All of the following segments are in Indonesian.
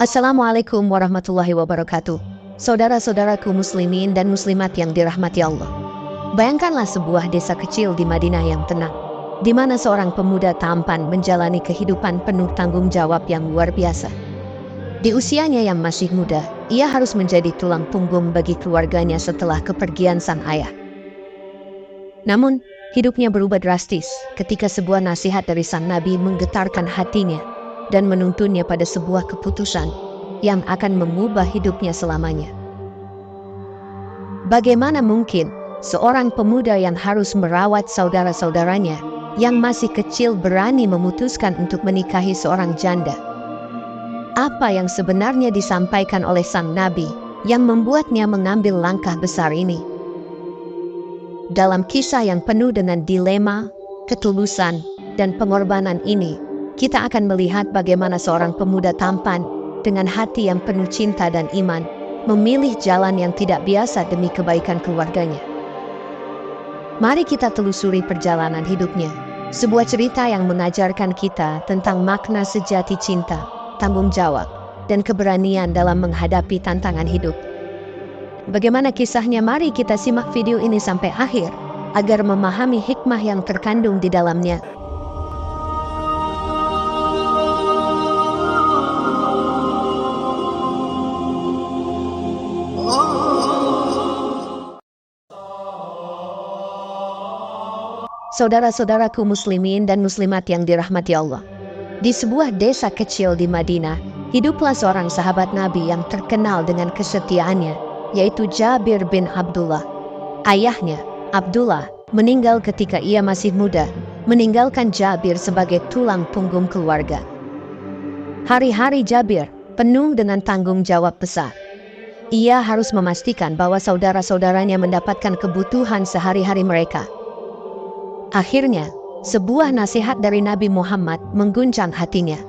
Assalamualaikum warahmatullahi wabarakatuh. Saudara-saudaraku muslimin dan muslimat yang dirahmati Allah. Bayangkanlah sebuah desa kecil di Madinah yang tenang, di mana seorang pemuda tampan menjalani kehidupan penuh tanggung jawab yang luar biasa. Di usianya yang masih muda, ia harus menjadi tulang punggung bagi keluarganya setelah kepergian sang ayah. Namun, hidupnya berubah drastis ketika sebuah nasihat dari sang Nabi menggetarkan hatinya dan menuntunnya pada sebuah keputusan yang akan mengubah hidupnya selamanya. Bagaimana mungkin seorang pemuda yang harus merawat saudara-saudaranya yang masih kecil berani memutuskan untuk menikahi seorang janda? Apa yang sebenarnya disampaikan oleh sang Nabi yang membuatnya mengambil langkah besar ini? Dalam kisah yang penuh dengan dilema, ketulusan, dan pengorbanan ini, kita akan melihat bagaimana seorang pemuda tampan dengan hati yang penuh cinta dan iman memilih jalan yang tidak biasa demi kebaikan keluarganya. Mari kita telusuri perjalanan hidupnya, sebuah cerita yang mengajarkan kita tentang makna sejati cinta, tanggung jawab, dan keberanian dalam menghadapi tantangan hidup. Bagaimana kisahnya? Mari kita simak video ini sampai akhir agar memahami hikmah yang terkandung di dalamnya. Saudara-saudaraku muslimin dan muslimat yang dirahmati Allah. Di sebuah desa kecil di Madinah, hiduplah seorang sahabat Nabi yang terkenal dengan kesetiaannya, yaitu Jabir bin Abdullah. Ayahnya, Abdullah, meninggal ketika ia masih muda, meninggalkan Jabir sebagai tulang punggung keluarga. Hari-hari Jabir penuh dengan tanggung jawab besar. Ia harus memastikan bahwa saudara-saudaranya mendapatkan kebutuhan sehari-hari mereka. Akhirnya, sebuah nasihat dari Nabi Muhammad mengguncang hatinya.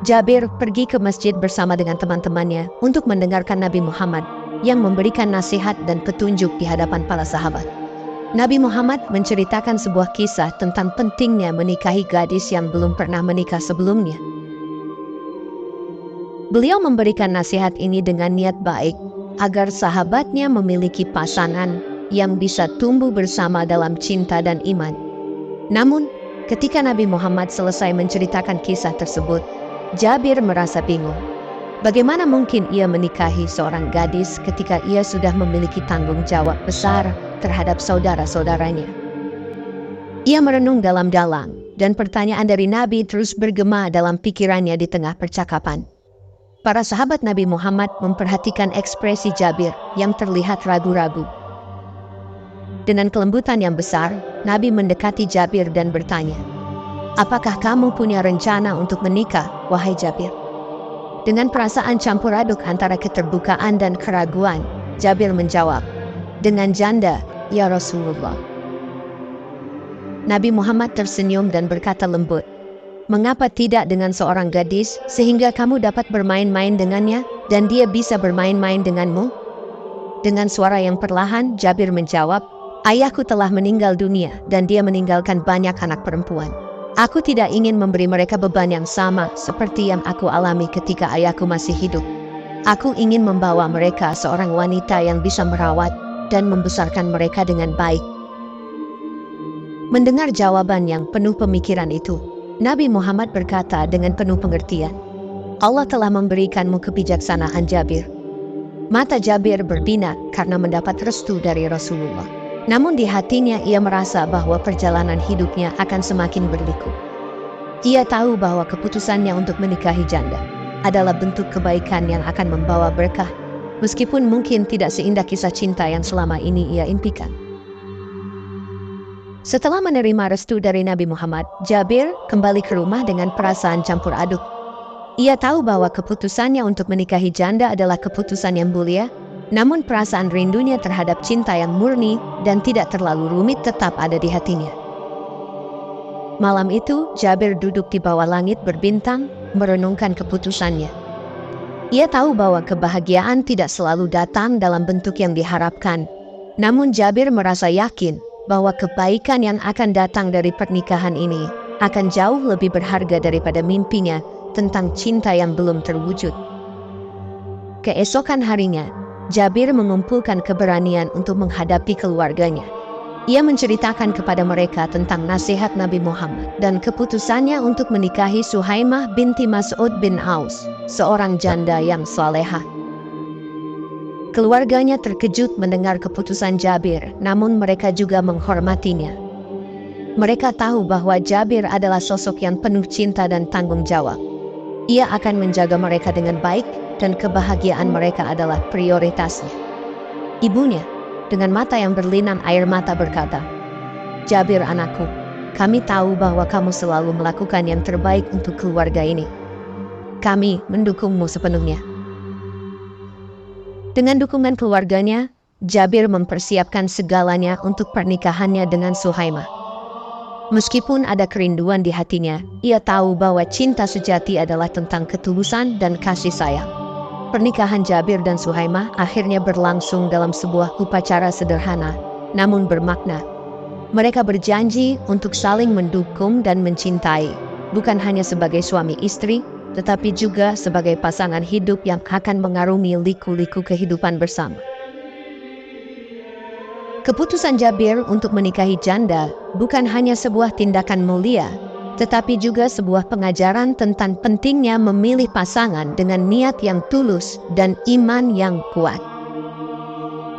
Jabir pergi ke masjid bersama dengan teman-temannya untuk mendengarkan Nabi Muhammad yang memberikan nasihat dan petunjuk di hadapan para sahabat. Nabi Muhammad menceritakan sebuah kisah tentang pentingnya menikahi gadis yang belum pernah menikah sebelumnya. Beliau memberikan nasihat ini dengan niat baik agar sahabatnya memiliki pasangan yang bisa tumbuh bersama dalam cinta dan iman. Namun, ketika Nabi Muhammad selesai menceritakan kisah tersebut, Jabir merasa bingung. Bagaimana mungkin ia menikahi seorang gadis ketika ia sudah memiliki tanggung jawab besar terhadap saudara-saudaranya? Ia merenung dalam-dalam, dan pertanyaan dari Nabi terus bergema dalam pikirannya di tengah percakapan. Para sahabat Nabi Muhammad memperhatikan ekspresi Jabir yang terlihat ragu-ragu. Dengan kelembutan yang besar, Nabi mendekati Jabir dan bertanya, "Apakah kamu punya rencana untuk menikah, wahai Jabir?" Dengan perasaan campur aduk antara keterbukaan dan keraguan, Jabir menjawab, "Dengan janda, ya Rasulullah." Nabi Muhammad tersenyum dan berkata lembut, "Mengapa tidak dengan seorang gadis sehingga kamu dapat bermain-main dengannya dan dia bisa bermain-main denganmu?" Dengan suara yang perlahan, Jabir menjawab, "Ayahku telah meninggal dunia dan dia meninggalkan banyak anak perempuan. Aku tidak ingin memberi mereka beban yang sama seperti yang aku alami ketika ayahku masih hidup. Aku ingin membawa mereka seorang wanita yang bisa merawat dan membesarkan mereka dengan baik." Mendengar jawaban yang penuh pemikiran itu, Nabi Muhammad berkata dengan penuh pengertian, "Allah telah memberikanmu kebijaksanaan, Jabir." Mata Jabir berbinar karena mendapat restu dari Rasulullah. Namun di hatinya ia merasa bahwa perjalanan hidupnya akan semakin berliku. Ia tahu bahwa keputusannya untuk menikahi janda adalah bentuk kebaikan yang akan membawa berkah, meskipun mungkin tidak seindah kisah cinta yang selama ini ia impikan. Setelah menerima restu dari Nabi Muhammad, Jabir kembali ke rumah dengan perasaan campur aduk. Ia tahu bahwa keputusannya untuk menikahi janda adalah keputusan yang mulia, namun perasaan rindunya terhadap cinta yang murni dan tidak terlalu rumit tetap ada di hatinya. Malam itu, Jabir duduk di bawah langit berbintang, merenungkan keputusannya. Ia tahu bahwa kebahagiaan tidak selalu datang dalam bentuk yang diharapkan, namun Jabir merasa yakin bahwa kebaikan yang akan datang dari pernikahan ini akan jauh lebih berharga daripada mimpinya tentang cinta yang belum terwujud. Keesokan harinya, Jabir mengumpulkan keberanian untuk menghadapi keluarganya. Ia menceritakan kepada mereka tentang nasihat Nabi Muhammad dan keputusannya untuk menikahi Suhaimah binti Mas'ud bin Aus, seorang janda yang salehah. Keluarganya terkejut mendengar keputusan Jabir, namun mereka juga menghormatinya. Mereka tahu bahwa Jabir adalah sosok yang penuh cinta dan tanggung jawab. Ia akan menjaga mereka dengan baik dan kebahagiaan mereka adalah prioritasnya. Ibunya, dengan mata yang berlinang air mata berkata, "Jabir anakku, kami tahu bahwa kamu selalu melakukan yang terbaik untuk keluarga ini. Kami mendukungmu sepenuhnya." Dengan dukungan keluarganya, Jabir mempersiapkan segalanya untuk pernikahannya dengan Suhaimah. Meskipun ada kerinduan di hatinya, ia tahu bahwa cinta sejati adalah tentang ketulusan dan kasih sayang. Pernikahan Jabir dan Suhaimah akhirnya berlangsung dalam sebuah upacara sederhana, namun bermakna. Mereka berjanji untuk saling mendukung dan mencintai, bukan hanya sebagai suami istri, tetapi juga sebagai pasangan hidup yang akan mengarungi liku-liku kehidupan bersama. Keputusan Jabir untuk menikahi janda bukan hanya sebuah tindakan mulia, tetapi juga sebuah pengajaran tentang pentingnya memilih pasangan dengan niat yang tulus dan iman yang kuat.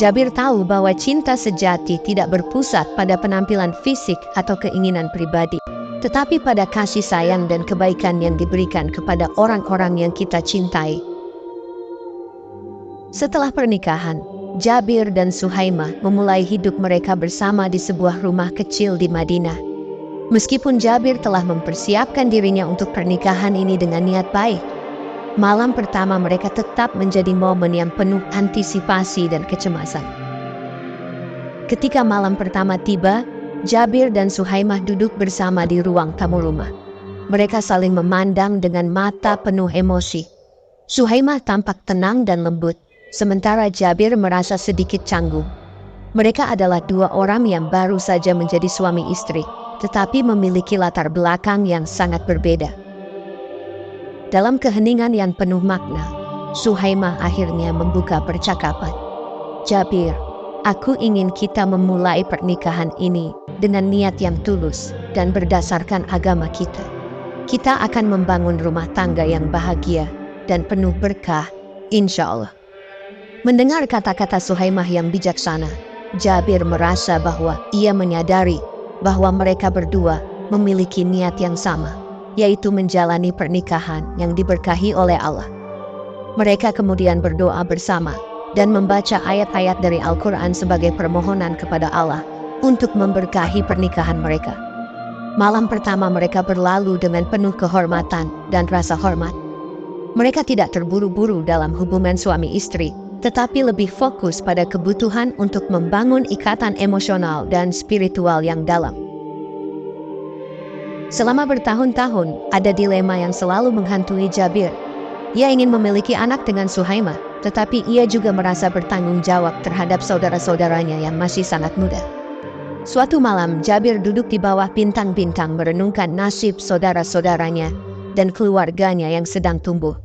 Jabir tahu bahwa cinta sejati tidak berpusat pada penampilan fisik atau keinginan pribadi, tetapi pada kasih sayang dan kebaikan yang diberikan kepada orang-orang yang kita cintai. Setelah pernikahan, Jabir dan Suhaimah memulai hidup mereka bersama di sebuah rumah kecil di Madinah. Meskipun Jabir telah mempersiapkan dirinya untuk pernikahan ini dengan niat baik, malam pertama mereka tetap menjadi momen yang penuh antisipasi dan kecemasan. Ketika malam pertama tiba, Jabir dan Suhaimah duduk bersama di ruang tamu rumah. Mereka saling memandang dengan mata penuh emosi. Suhaimah tampak tenang dan lembut, sementara Jabir merasa sedikit canggung. Mereka adalah dua orang yang baru saja menjadi suami istri, tetapi memiliki latar belakang yang sangat berbeda. Dalam keheningan yang penuh makna, Suhaimah akhirnya membuka percakapan. "Jabir, aku ingin kita memulai pernikahan ini dengan niat yang tulus dan berdasarkan agama kita. Kita akan membangun rumah tangga yang bahagia dan penuh berkah, insya Allah." Mendengar kata-kata Suhaimah yang bijaksana, Jabir merasa bahwa ia menyadari bahwa mereka berdua memiliki niat yang sama, yaitu menjalani pernikahan yang diberkahi oleh Allah. Mereka kemudian berdoa bersama dan membaca ayat-ayat dari Al-Quran sebagai permohonan kepada Allah untuk memberkahi pernikahan mereka. Malam pertama mereka berlalu dengan penuh kehormatan dan rasa hormat. Mereka tidak terburu-buru dalam hubungan suami istri, tetapi lebih fokus pada kebutuhan untuk membangun ikatan emosional dan spiritual yang dalam. Selama bertahun-tahun, ada dilema yang selalu menghantui Jabir. Ia ingin memiliki anak dengan Suhaimah, tetapi ia juga merasa bertanggung jawab terhadap saudara-saudaranya yang masih sangat muda. Suatu malam, Jabir duduk di bawah bintang-bintang merenungkan nasib saudara-saudaranya dan keluarganya yang sedang tumbuh.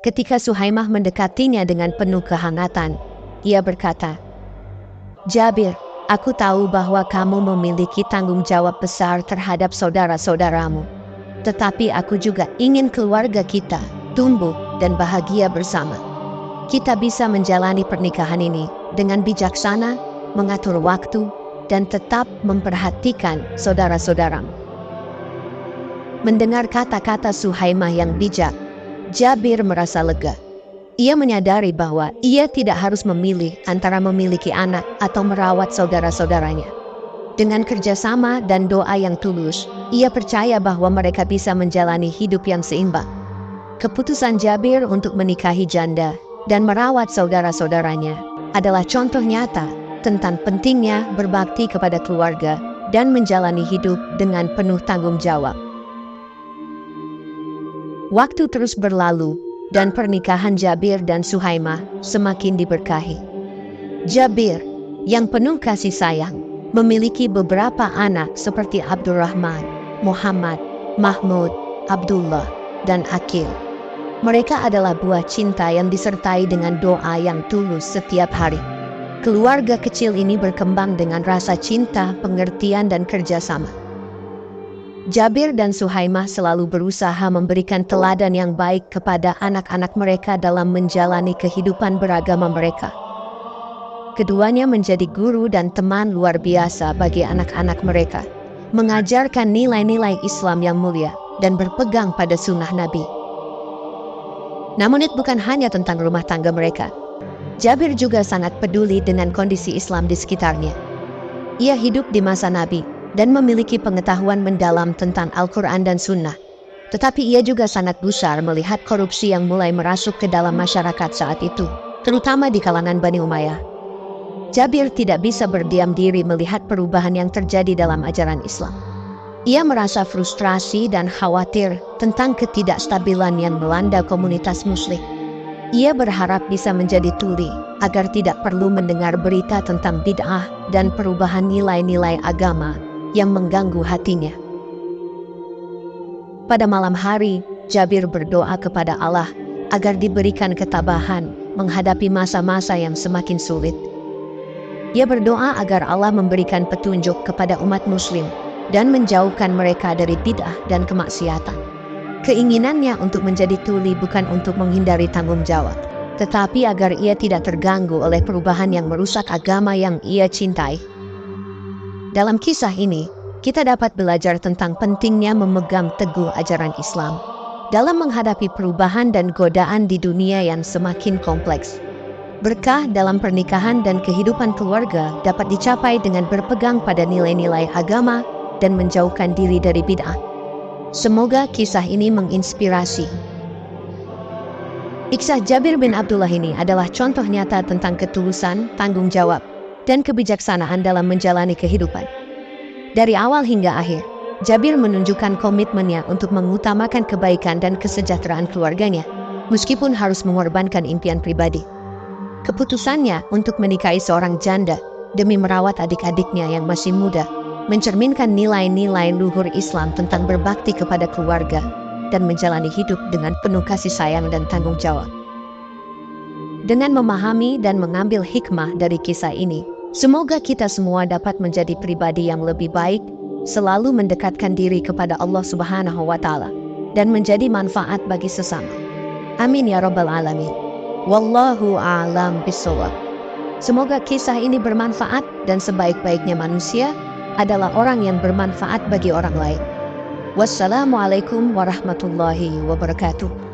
Ketika Suhaimah mendekatinya dengan penuh kehangatan, ia berkata, "Jabir, aku tahu bahwa kamu memiliki tanggung jawab besar terhadap saudara-saudaramu. Tetapi aku juga ingin keluarga kita tumbuh dan bahagia bersama. Kita bisa menjalani pernikahan ini dengan bijaksana, mengatur waktu, dan tetap memperhatikan saudara-saudaramu." Mendengar kata-kata Suhaimah yang bijak, Jabir merasa lega. Ia menyadari bahwa ia tidak harus memilih antara memiliki anak atau merawat saudara-saudaranya. Dengan kerjasama dan doa yang tulus, ia percaya bahwa mereka bisa menjalani hidup yang seimbang. Keputusan Jabir untuk menikahi janda dan merawat saudara-saudaranya adalah contoh nyata tentang pentingnya berbakti kepada keluarga dan menjalani hidup dengan penuh tanggung jawab. Waktu terus berlalu, dan pernikahan Jabir dan Suhaimah semakin diberkahi. Jabir, yang penuh kasih sayang, memiliki beberapa anak seperti Abdurrahman, Muhammad, Mahmud, Abdullah, dan Akil. Mereka adalah buah cinta yang disertai dengan doa yang tulus setiap hari. Keluarga kecil ini berkembang dengan rasa cinta, pengertian, dan kerjasama. Jabir dan Suhaimah selalu berusaha memberikan teladan yang baik kepada anak-anak mereka dalam menjalani kehidupan beragama mereka. Keduanya menjadi guru dan teman luar biasa bagi anak-anak mereka, mengajarkan nilai-nilai Islam yang mulia dan berpegang pada sunnah Nabi. Namun itu bukan hanya tentang rumah tangga mereka. Jabir juga sangat peduli dengan kondisi Islam di sekitarnya. Ia hidup di masa Nabi dan memiliki pengetahuan mendalam tentang Al-Quran dan Sunnah. Tetapi ia juga sangat gusar melihat korupsi yang mulai merasuk ke dalam masyarakat saat itu, terutama di kalangan Bani Umayyah. Jabir tidak bisa berdiam diri melihat perubahan yang terjadi dalam ajaran Islam. Ia merasa frustrasi dan khawatir tentang ketidakstabilan yang melanda komunitas Muslim. Ia berharap bisa menjadi tuli agar tidak perlu mendengar berita tentang bid'ah dan perubahan nilai-nilai agama yang mengganggu hatinya. Pada malam hari, Jabir berdoa kepada Allah agar diberikan ketabahan menghadapi masa-masa yang semakin sulit. Ia berdoa agar Allah memberikan petunjuk kepada umat Muslim dan menjauhkan mereka dari bid'ah dan kemaksiatan. Keinginannya untuk menjadi tuli bukan untuk menghindari tanggung jawab, tetapi agar ia tidak terganggu oleh perubahan yang merusak agama yang ia cintai. Dalam kisah ini, kita dapat belajar tentang pentingnya memegang teguh ajaran Islam dalam menghadapi perubahan dan godaan di dunia yang semakin kompleks. Berkah dalam pernikahan dan kehidupan keluarga dapat dicapai dengan berpegang pada nilai-nilai agama dan menjauhkan diri dari bid'ah. Semoga kisah ini menginspirasi. Kisah Jabir bin Abdullah ini adalah contoh nyata tentang ketulusan, tanggung jawab, dan kebijaksanaan dalam menjalani kehidupan. Dari awal hingga akhir, Jabir menunjukkan komitmennya untuk mengutamakan kebaikan dan kesejahteraan keluarganya, meskipun harus mengorbankan impian pribadi. Keputusannya untuk menikahi seorang janda demi merawat adik-adiknya yang masih muda mencerminkan nilai-nilai luhur Islam tentang berbakti kepada keluarga dan menjalani hidup dengan penuh kasih sayang dan tanggung jawab. Dengan memahami dan mengambil hikmah dari kisah ini, semoga kita semua dapat menjadi pribadi yang lebih baik, selalu mendekatkan diri kepada Allah Subhanahu wa Ta'ala, dan menjadi manfaat bagi sesama. Amin ya Rabbal Alamin. Wallahu a'lam bishawab. Semoga kisah ini bermanfaat dan sebaik-baiknya manusia adalah orang yang bermanfaat bagi orang lain. Wassalamualaikum warahmatullahi wabarakatuh.